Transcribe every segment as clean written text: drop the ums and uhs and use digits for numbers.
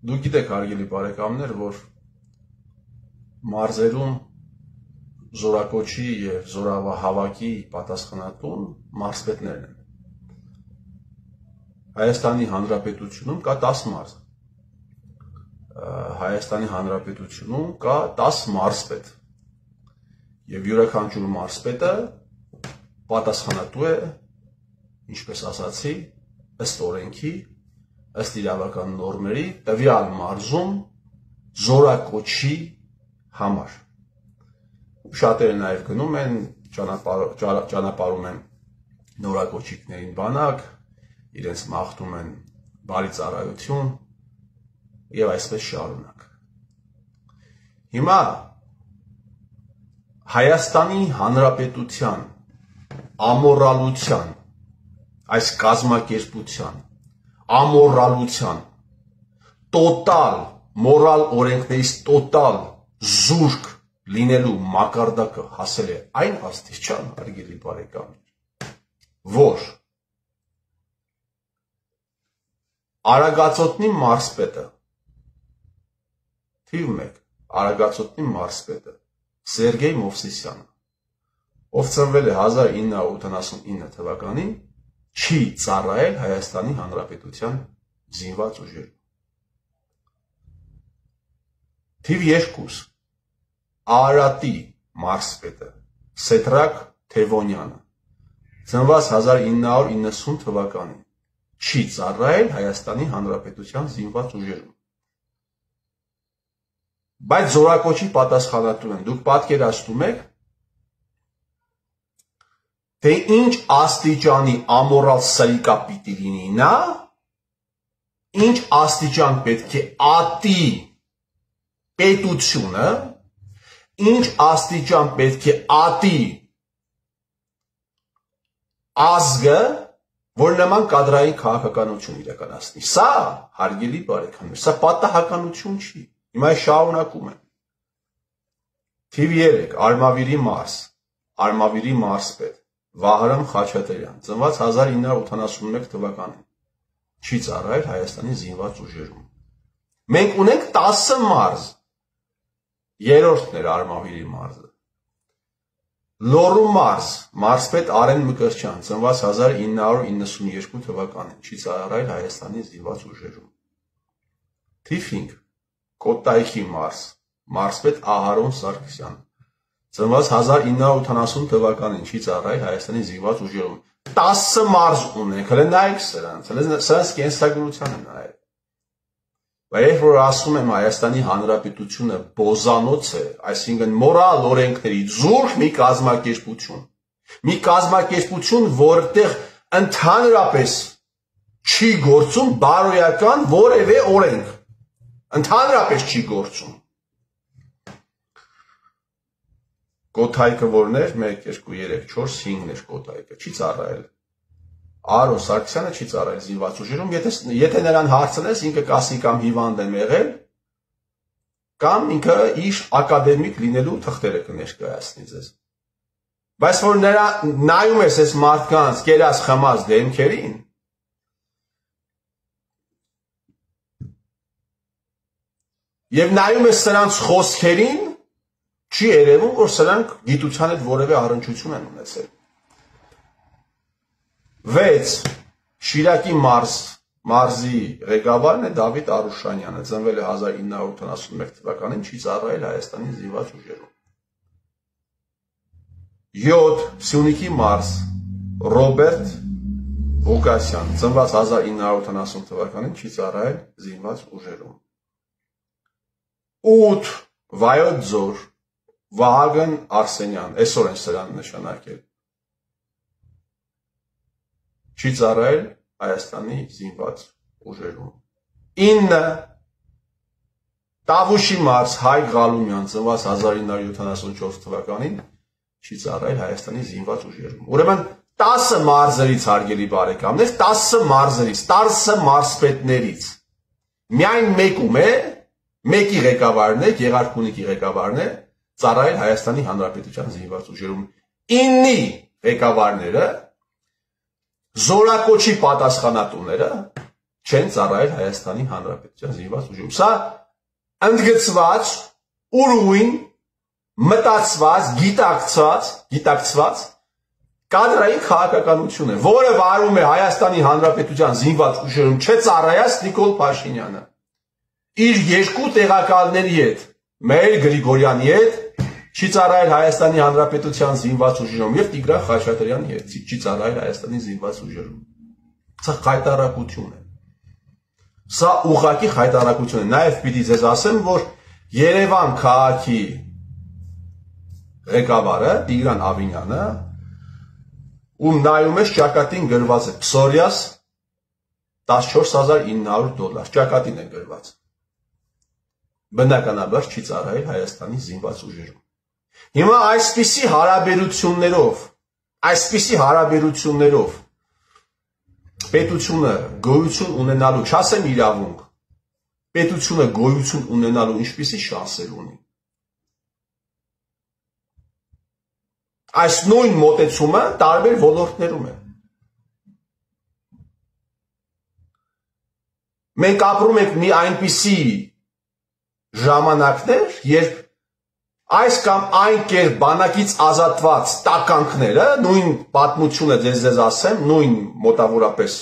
Դուք գիտեք, հարգելի բարեկամներ, որ մարզերում զորակոչի եւ զորավահավաքի պատասխանատուն մարզպետներն են։ Հայաստանի Հանրապետությունում կա 10 մարզ։ Հայաստանի Հանրապետությունում կա 10 մարզպետ։ Եվ յուրաքանչյուր մարզպետը պատասխանատու է, ինչպես ասացի, ըստ օրենքի, ըստ իրավական նորմերի, տվյալ մարզում զորակոչի համար։ Շատերը նաև գնում են, ճանապարհում են նորակոչիկներին բանակ, իրենց մաղթում են բարի ծառայություն եւ այսպես շարունակ։ Հիմա Հայաստանի Հանրապետության ամորալության, այս կազմակերպության ամորալության տոտալ մորալ օրենքներից տոտալ զուրկ լինելու մակարդակը հասել է այն աստիճան, հարգելի բարեկամներ, որ Արագածոտնի մարզպետը, թիվ 1, Արագածոտնի մարզպետը Սերգեյ Մովսիսյանը, ով ծնվել է 1979 թվականին, չի ծառայել Հայաստանի Հանրապետության զինված ուժերում։ Թիվ 2, Արարատի մարզպետը Սեդրակ Թևոնյանը, ծնված 1990 թվականին, չի ծառայել Հայաստանի Հանրապետության զինված ուժերում։ Բայց զորակոչի պատասխանատու են, դուք պատկերացնում եք, թե ինչ աստիճանի ամորալ սրիկա պիտի լինի նա, ինչ աստիճան պետք է ատի պետությունը, ինչ աստիճան պետք է ատի ազգը, որ նման կադրային քաղաքականություն իրականացնի։ Սա, հարգելի բարեկամներ, սա պատահականություն չի։ Հիմա շարունակում եմ։ Թիվ 3, Արմավիրի մարզ, Արմավիրի մարզպետ Վահրամ Խաչատրյան, ծնված 1981 թվականին, չի ծառայել Հայաստանի զինված ուժերում։ Մենք ունենք 10 մարզ, երրորդն էր Արմավիրի մարզը։ Լոռու մարզ, մարզպետ Արեն Մկրտչյան, ծնված 1992 թվականին, չի ծառայել Հայաստանի զինված ուժերում։ Թիվ 5, Կոտայքի մարզ, մարզպետ Ահարոն Սարգսյան, ծնված 1980 թվականին, չի ծառայել Հայաստանի զինված ուժերում։ 10 մարզ ունենք, հələ նայեք սրանց կենսագրությանը նայեք։ Բայց երբ որ ասում եմ Հայաստանի Հանրապետությունը բոզանոց է, այսինքն մորալ օրենքների զուրկ մի կազմակերպություն, որտեղ ընդհանրապես չի գործում բարոյական որևէ օրենք, ընդհանրապես չի գործում։ Կոթայքը որն էր, 1, 2, 3, 4, 5-ն էր Կոթայքը, չի ծառայել։ Ահարոն Սարգսյանը չի ծառայել զինված ուժերում, եթե նրան հարցնես, ինքը կասի կամ հիվանդ եմ եղել, կամ ինքը իր ակադեմիկ լինելու թղթերը կներկայացնի ձեզ։ Բայց որ նայում ես այս մարդկանց կերած խմած դեմքերին, եւ նայում ես սրանց խոսքերին, չի երևում, որ սրանք գիտության հետ որևէ առնչություն են ունեցել։ 6. Շիրակի մարզի ղեկավարն է Դավիթ Արուշանյանը, ծնվել է 1981 թվականին, չի ծառայել Հայաստանի զինված ուժերում։ 7. Սյունիքի մարզ Ռոբերտ Ղուկասյան, ծնված 1970 թվականին, չի ծառայել զինված ուժերում։ 8. Վայոց ձոր Վահագն Արսենյան, այսօր են սրան նշանակել, չի ծառայել Հայաստանի զինված ուժերում։ 9. Տավուշի մարզ Հայկ Ղալումյան, ծնված 1974 թվականին, չի ծառայել Հայաստանի զինված ուժերում։ Ուրեմն 10 մարզերից, հարգելի բարեկամներ, 10 մարզերից, 10 մարզպետներից միայն մեկում է, մեկի ղեկավարն է, Գեղարքունիքի ղեկավարն է, ծառայել Հայաստանի Հանրապետության զինված ուժերում։ 9-ի ղեկավարները, զորակոչի պատասխանատուները չեն ծառայել Հայաստանի Հանրապետության զինված ուժերում։ Սա ընդգծված, ուրույն, մտածված, գիտակցված կադրային քաղաքականություն է, որը վարում է Հայաստանի Հանրապետության զինված ուժերում չծառայած Նիկոլ Փաշինյանը։ Իր երկու տեղակալների հետ, Մեհեր Գրիգորյանի հետ, չի ծառայել Հայաստանի Հանրապետության զինված ուժերում եւ Տիգրան Խաչատրյանի հետ չի ծառայել Հայաստանի զինված ուժերում։ Սա խայտարակություն է։ Սա ուղղակի խայտարակություն է։ Նաեւ պիտի ձեզ ասեմ, որ Երևան քաղաքի ղեկավարը Տիգրան Ավինյանը, ում նայում ես ճակատին գրված է Psorias $14900 ճակատին է գրված։ Բնականաբար չի ծառայել Հայաստանի զինված ուժերում։ Հիմա այսպիսի հարաբերություններով պետությունը գոյություն ունենալու, չասեմ իրավունք, պետությունը գոյություն ունենալու ինչպիսի շանսեր ունի։ Այս նույն մոտեցումը տարբեր ոլորտներում է։ Մենք ապրում ենք մի այնպիսի ժամանակներ, երբ այս կամ այն կերպ բանակից ազատված տականքները, նույն պատմությունը ձեզ ասեմ, նույն մոտավորապես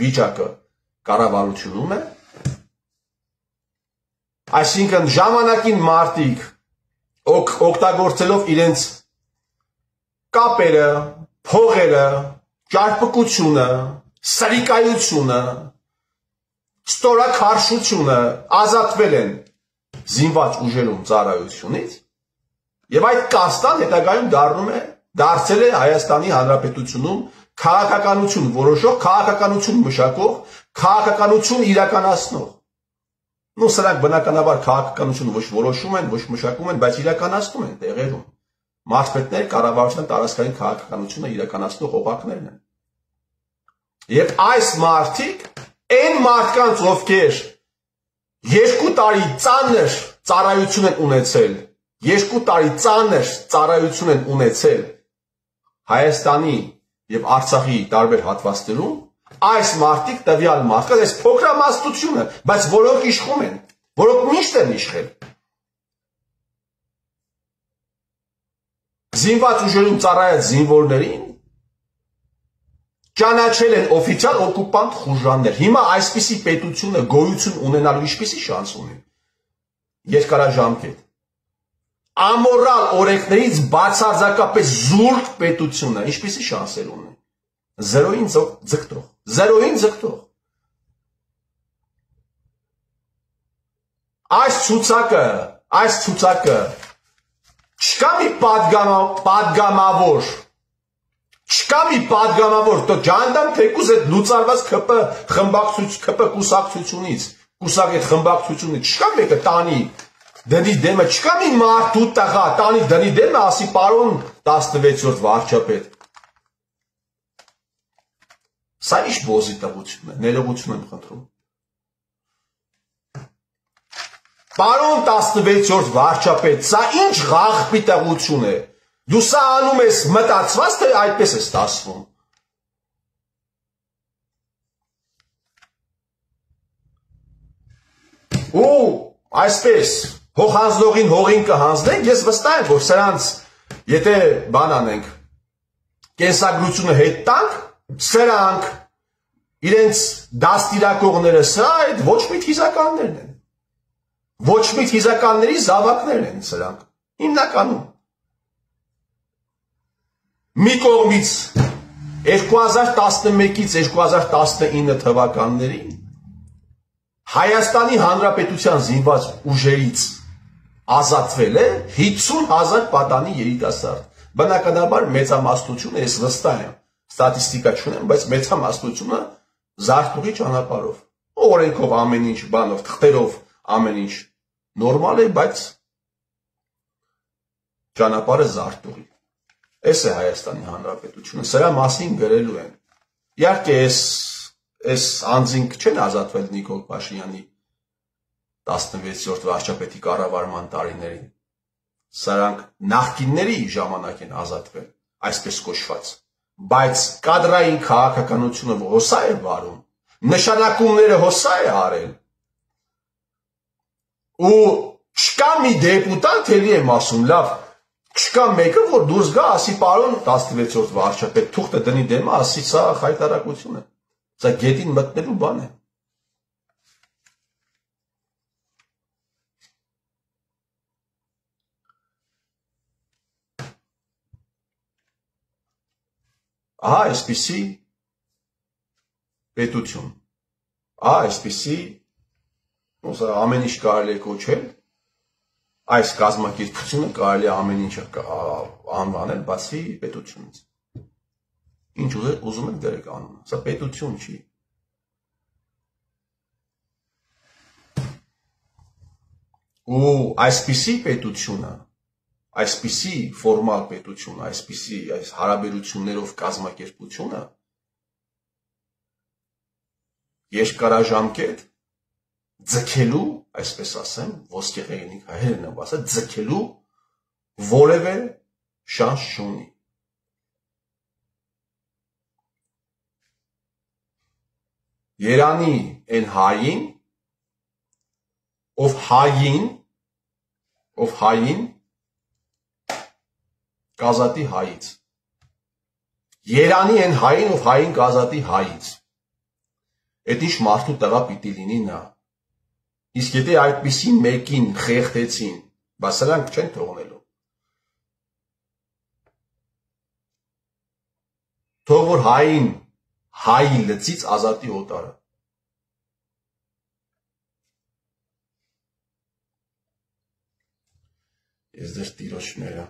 վիճակը կառավարությունում է, այսինքն ժամանակին մարդիկ օգտագործելով իրենց կապերը, փողերը, ճարպկությունը, սրիկայությունը, ստորաքարշությունը ազատվել են զինված ուժերում ծառայությունից եւ այդ կաստան հետագայում դարձել է Հայաստանի Հանրապետությունում քաղաքականություն որոշող, քաղաքականություն մշակող, քաղաքականություն իրականացնող։ Նու սրանք բնականաբար քաղաքականություն ոչ որոշում են, ոչ մշակում են, բայց իրականացնում են տեղերում։ Մարզպետներ կառավարության տարածքային քաղաքականությունը իրականացնող օղակներն են։ Եվ այս մարդիկ այն մարդկանց, ովքեր 2 տարի ծանր ծառայություն են ունեցել, 2 տարի ծանր ծառայություն են ունեցել Հայաստանի եւ Արցախի տարբեր հատվածներում, այս մարդիկ տվյալ մարդիկ, այս փոքրամասնությունը, բայց որոնք իշխում են, որոնք միշտ են իշխել։ Զինված ուժերում ծառայած զինվորներին ճանաչել են օֆիցիալ օկուպանտ խուժաններ։ Հիմա այսպիսի պետությունը գոյություն ունենալու ինչպիսի շանս ունի։ Երկարաժամկետ ամորալ օրենքներից բացարձակապես զուրկ պետությունը ինչպիսի շանսեր ունի։ Զերոյին ձգտող։ Այս ցուցակը չկա մի պատգամավոր, то ջանդամ թեկուզ այդ լուծարված ԿՊ կուսակցությունից, կուսակետ խմբակցությունից, չկա մեկը տանի դնի դեմը, չկա մի մարդ ու տղա տանի դնի դեմը, ասի պարոն 16-րդ վարչապետ։ Սա ինչ բոզի տղություն է, ներողություն եմ խնդրում։ Պարոն 16-րդ վարչապետ, սա ինչ ղախպի տղություն է։ Դու սա անում ես մտածված, թե այդպես է ստացվում։ Ու այսպես հողանձնողին հողին կհանձնենք, ես վստահ եմ, որ սրանց, եթե բան անենք, կենսագրությունը հետ տանք, սրանք, իրենց դաստիարակողները, սա այդ ոչ մի թիզականներն են։ Ոչ մի թիզականների զավակներն են սրանք, հիմնականում։ Մի կողմից 2011-ից 2019 թվականներին Հայաստանի Հանրապետության զինված ուժերից ազատվել է 50,000 պատանի երիտասարդ։ Բնականաբար մեծամասնությունը, ես վստահ եմ, ստատիստիկա չունեմ, բայց մեծամասնությունը զարթուղի ճանապարհով, օրենքով ամեն ինչ բանով, թղթերով ամեն ինչ նորմալ է, բայց ճանապարհը զարթուղի։ Այս է Հայաստանի Հանրապետությունը, սրա մասին գրելու են։ Իհարկե այս անձինք չեն ազատվել Նիկոլ Փաշինյանի 16-րդ վարչապետի կառավարման տարիներին։ Սրանք նախկինների ժամանակ են ազատվել, այսպես կոչված, բայց կադրային քաղաքականությունը ոսա է վարում, նշանակումները հոսա է արել, ու չկա մի դեպուտատ, էլի եմ ասում, լավ, չկա մեկը, որ դուրս գա, ասի պարոն 16-րդ վարչապետ, թուղթը դնի դեմը, ասի սա խայտարակություն է, սա գետին մտնելու բան է։ Ահա այսպիսի պետություն, ահա այսպիսի ամեն ինչ կարելի է կոչել, այս կազմակերպությունը կարելի է ամեն ինչ անվանել, բացի պետությունից։ Ինչ ուզում եք դրեք անունը, սա պետություն չի։ Ու այսպիսի պետությունը, այսպիսի ֆորմալ պետություն, այսպիսի այս հարաբերություններով կազմակերպությունը երկարաժամկետ ձգելու, այսպես ասեմ, ոսկեղենիկ հայերն եմ ասել, ձգելու որևէ շանս չունի։ Երանի են հային, ով հային կազատի հայից։ Երանի են հային, ով հային կազատի հայից։ Էդ ինչ մարդու տղա պիտի լինի նա։ Իսկ եթե այդպիսի մեկին խեղդեցին, բայց սրանք չեն թողնելու։ Թող որ հային հայի լծից ազատի օտարը։ Ես դեր տիրոջները